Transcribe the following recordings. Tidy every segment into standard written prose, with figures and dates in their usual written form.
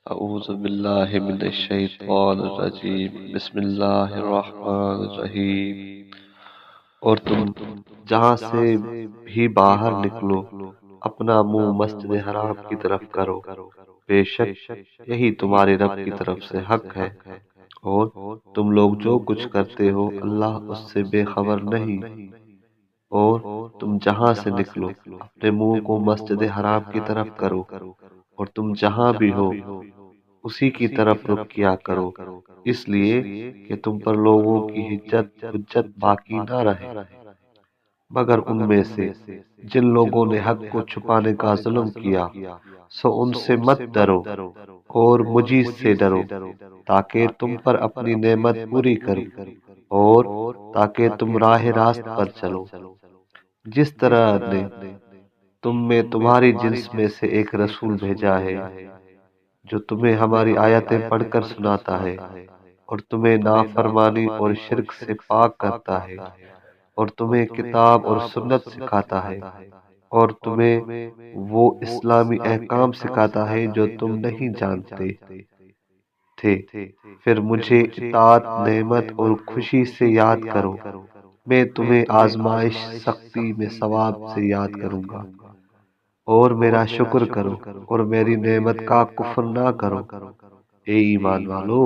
اعوذ باللہ من الشیطان الرجیم بسم اللہ الرحمن الرحیم۔ اور تم جہاں سے بھی باہر نکلو اپنا منہ مسجد حرام کی طرف کرو، بے شک یہی تمہارے رب کی طرف سے حق ہے، اور تم لوگ جو کچھ کرتے ہو اللہ اس سے بے خبر نہیں۔ اور تم جہاں سے نکلو اپنے منہ کو مسجد حرام کی طرف کرو، اور تم جہاں بھی ہو اسی کی طرف رخ کیا کرو، اس لیے کہ تم پر لوگوں کی حجت باقی نہ رہے، مگر ان میں سے جن لوگوں نے حق کو چھپانے کا ظلم کیا، سو ان سے مت ڈرو اور مجھ سے ڈرو، تاکہ تم پر اپنی نعمت پوری کروں اور تاکہ تم راہ راست پر چلو، جس طرح نے تم میں تمہاری جنس میں سے ایک رسول بھیجا ہے جو تمہیں ہماری آیتیں پڑھ کر سناتا ہے اور تمہیں نافرمانی اور شرک سے پاک کرتا ہے، اور تمہیں کتاب اور سنت سکھاتا ہے، اور تمہیں وہ اسلامی احکام سکھاتا ہے جو تم نہیں جانتے تھے، پھر مجھے اطاعت، نعمت اور خوشی سے یاد کرو، میں تمہیں آزمائش، سختی میں ثواب سے یاد کروں گا، اور میرا شکر کرو اور میری نعمت کا کفر نہ کرو۔ اے ایمان والو،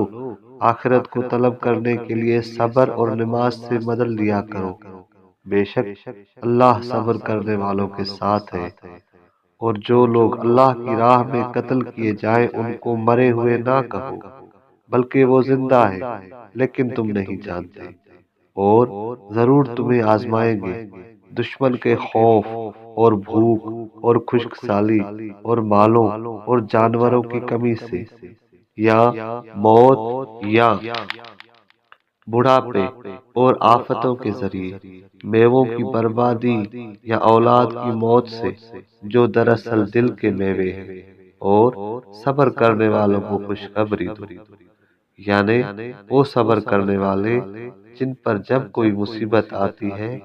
آخرت کو طلب کرنے کے لیے صبر اور نماز سے مدد لیا کرو، بے شک اللہ صبر کرنے والوں کے ساتھ ہے۔ اور جو لوگ اللہ کی راہ میں قتل کیے جائیں ان کو مرے ہوئے نہ کہو، بلکہ وہ زندہ ہے لیکن تم نہیں جانتے، اور ضرور تمہیں آزمائیں گے دشمن کے خوف اور بھوک اور خشک سالی اور مالوں اور جانوروں کی کمی سے، یا موت یا بڑھاپے اور آفتوں کے ذریعے، میووں کی بربادی یا اولاد کی موت سے جو دراصل دل کے میوے ہیں، اور صبر کرنے والوں کو خوشخبری دو، یعنی وہ صبر کرنے والے جن پر جب کوئی مصیبت آتی ہے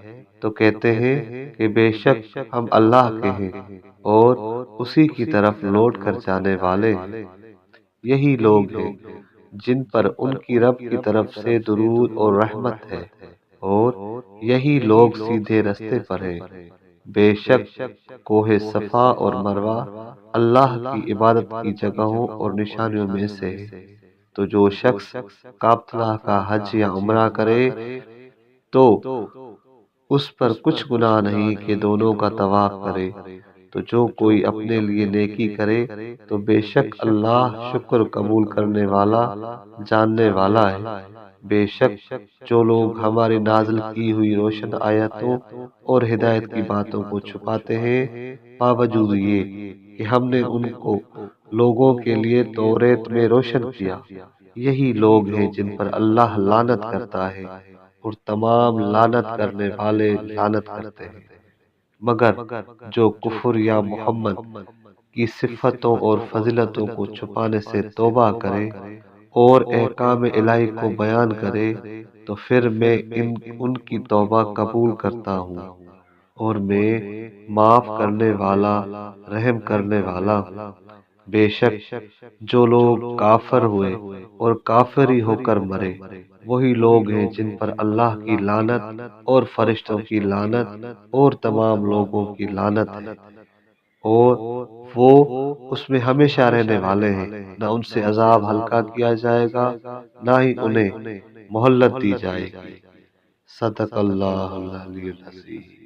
تو کہتے ہیں کہ بے شک ہم اللہ کے ہیں اور اسی کی طرف لوٹ کر جانے والے ہیں، یہی لوگ ہیں جن پر ان کی رب کی طرف سے درود اور رحمت ہے، اور یہی لوگ سیدھے رستے پر ہیں۔ بے شک کوہ صفا اور مروہ اللہ کی عبادت کی جگہوں اور نشانیوں میں سے ہے، تو جو شخص کعبۃ اللہ کا حج یا عمرہ کرے تو اس پر کچھ گناہ نہیں کہ دونوں کا طواف کرے، تو جو کوئی اپنے لیے نیکی کرے تو بے شک اللہ شکر قبول کرنے والا، جاننے والا ہے۔ بے شک جو لوگ ہماری نازل کی ہوئی روشن آیتوں اور ہدایت کی باتوں کو چھپاتے ہیں، باوجود یہ کہ ہم نے ان کو لوگوں کے لیے توریت میں روشن کیا، یہی لوگ ہیں جن پر اللہ لعنت کرتا ہے اور تمام لعنت کرنے والے لعنت کرتے ہیں، مگر جو کفر یا محمد کی صفتوں اور فضیلتوں کو چھپانے سے توبہ کرے اور احکام الہی کو بیان کرے تو پھر میں ان کی توبہ قبول کرتا ہوں، اور میں معاف کرنے والا، رحم کرنے والا ہوں۔ بے شک جو لوگ کافر ہوئے اور کافر ہی ہو کر مرے، وہی لوگ ہیں جن پر اللہ کی لعنت اور فرشتوں کی لعنت اور تمام لوگوں کی لعنت ہے، اور وہ اس میں ہمیشہ رہنے والے ہیں، نہ ان سے عذاب ہلکا کیا جائے گا نہ ہی انہیں مہلت دی جائے گی۔ صدق اللہ العلی العظیم۔